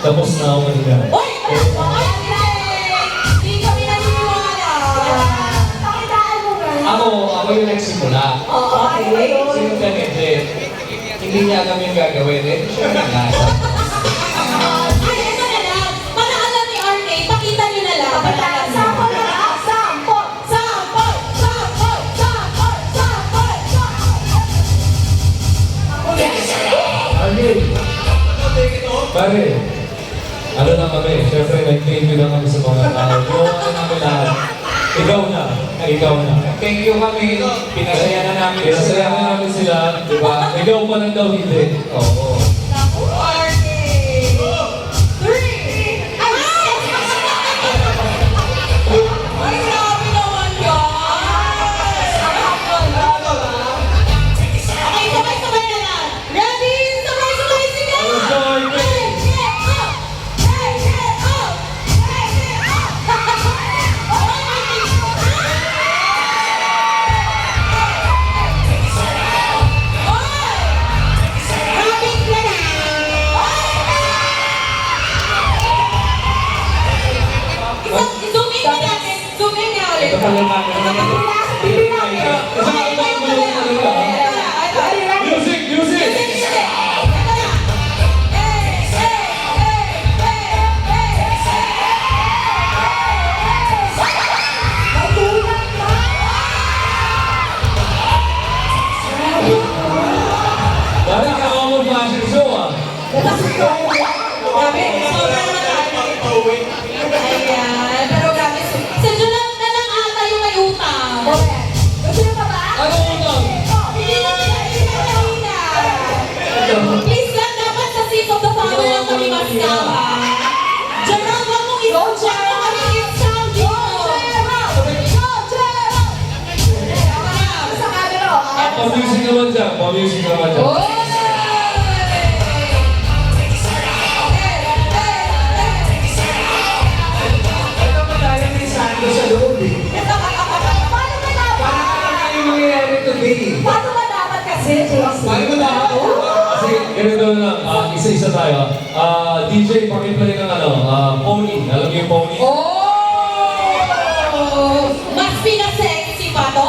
Tapos na ako kanina. Uy! Hindi kami naniniwala. Pakitaan mo ba? Ako yung nagsimula. Oo, okay. Sino ganit din? Hindi niya alam yung gagawin. Eh, siya na lang. Ay, ito na lang. Para alam ni RK, pakita niyo na lang. Sample na lang. Sample. Sample! Sample! Sample! Sample! Okay. Pare, ano na kami? Siyempre, nag-thank you na kami sa mga tao. Ginawa na namin lahat. Ikaw na. Ikaw na. Thank you kami. Pinasaya na namin Pinasaya na namin sila. Diba? Ikaw pa lang daw hindi. Oo. Naku, RK! 3! Ay! Ay, grabe naman yan! Okay, sabay-sabay na lang. Ready? Sabay-sabay sige! Let's go, RK! Ito pala namin. Music! Music! Parang ka mo fashion show ah. Grabe, sobrang matali. Ayan, pero grabe. Sa Julan na lang ata yung may utang. Gusto niyo pa ba? Ano utang? Hindi na kanina. Please lang, dapat sa seat of the family lang kami magsama. Gerald, wag mong i-check na kami i-sound dito. Sa camera, oh. Pa-music naman dyan. Pa-music naman dyan. Oy! Ito madaya may sando sa loob eh. Paano ba dapat? Ano yung mangyayari today? Paano ba dapat kasi? Paano ba dapat? Kasi ganito na lang, isa-isa tayo. DJ, pakiplay ng pony. Alam niyo yung pony? Oh! Mas pinasexy pa to?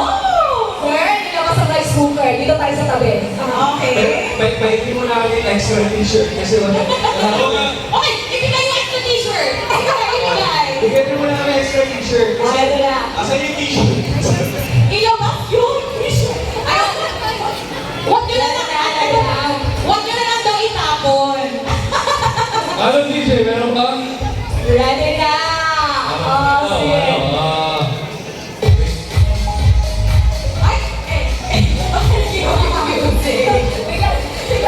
Sir, hindi naman sa rice cooker. Dito tayo sa tabi. Okay. Pwede mo na ulit extra t-shirt kasi wala. Okay, ibigay yung extra t-shirt. Ibigay. Pwede mo na ulit extra t-shirt. Pwede na. Asan yung t-shirt? Iyo ba? Yung t-shirt. Ay, huwag nyo na lang. Huwag nyo na lang daw itapon. Ano DJ? Meron ka? Ready na. Oh, sige. Ay,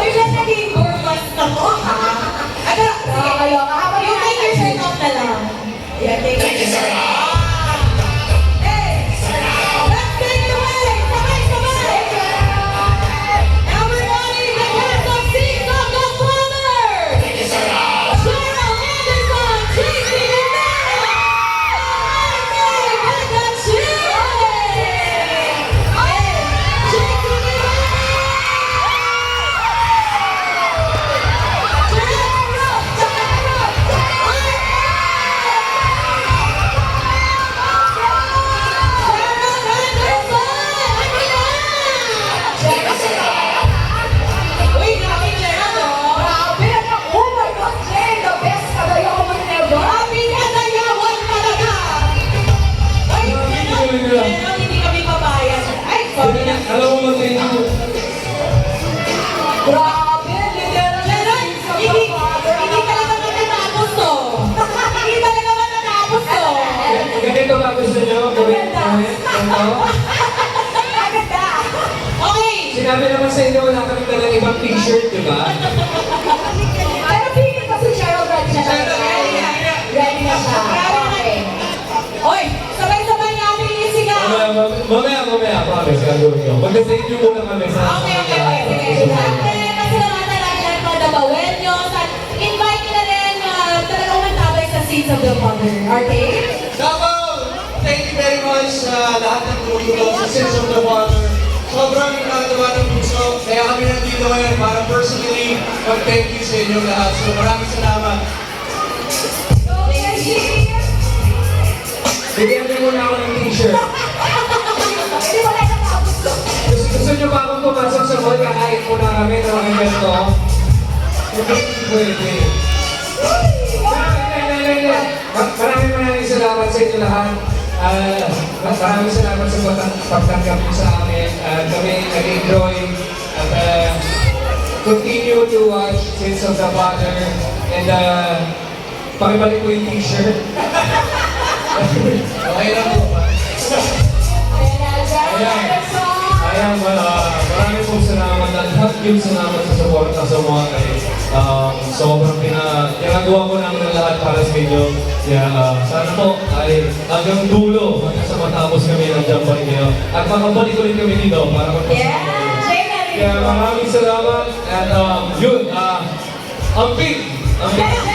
biglang naging gourmet na ko, ha? Ay, pero, sige. Nakakaloka. Habang You take your shirt off na lang. Yeah, take it. Let's take it away! Sabay-sabay! Everybody, the cast of Seeds of the Father! Cheryl Anderson, Tracy Rivera! RK Bagachile! And Tracy Rivera! Uy, grabe Gerald, oh! Grabe na. Oh my God, Jay. The best kagayo ko man ever. Grabe ka dayawan talaga! Uy, Gerald, hindi kami papayag. Ay, sorry na. Alam mo ba thank you? Grabe, literal. Gerald, hindi talaga matatapos to. Hindi talaga matatapos to. Ganito ba gusto nyo? Gawin ganito? Aganda. Okay. Sinabi naman sa inyo wala kami talagang ibang t-shirt, di ba? Pero feeling ko si Cheryl ready na siya. Ready na siya. Okay. Oy, sabay-sabay natin yung sigaw. Mamaya, promise. Gagawin nyo. Mag-thank you muna kami sa... Okay. Sige. Kasi naman talaga ng mga dabawenyos at invite nyo na rin talagang mantabay sa Seeds of the Father. Okay? Davao! Thank you very much sa lahat ng tumutulong sa Sins of the Father. Sobrang nakatawa ng puso. Kaya kami nandito ngayon para personally mag-thank you sa inyo lahat. So maraming salamat. t-shirt. Hindi mo na natapos ko. Gusto nyo ba akong pumasok sa mall? Kakain muna kami ng mga ganito. Pwede. Maraming salamat sa inyo lahat. Maraming salamat sa pagtanggap niyo sa amin. Kami nag-enjoy at continue to watch Sins of the Father. And pakibalik ko yung t-shirt. Okay lang po ba? Ayan na, Ayan. Jared Song. Ayan, maraming pong salamat at hanggang salamat sa support sa mga kay sobrang ginagawa ko namin ang lahat para sa inyo. Kaya sana po ay hanggang dulo, hanggang sa matapos kami nandiyan pa rin kayo. At makabalik ulit kami dito para magpasok Yeah, kayo. Jay Mary. Kaya maraming salamat at yun, ang big, Pero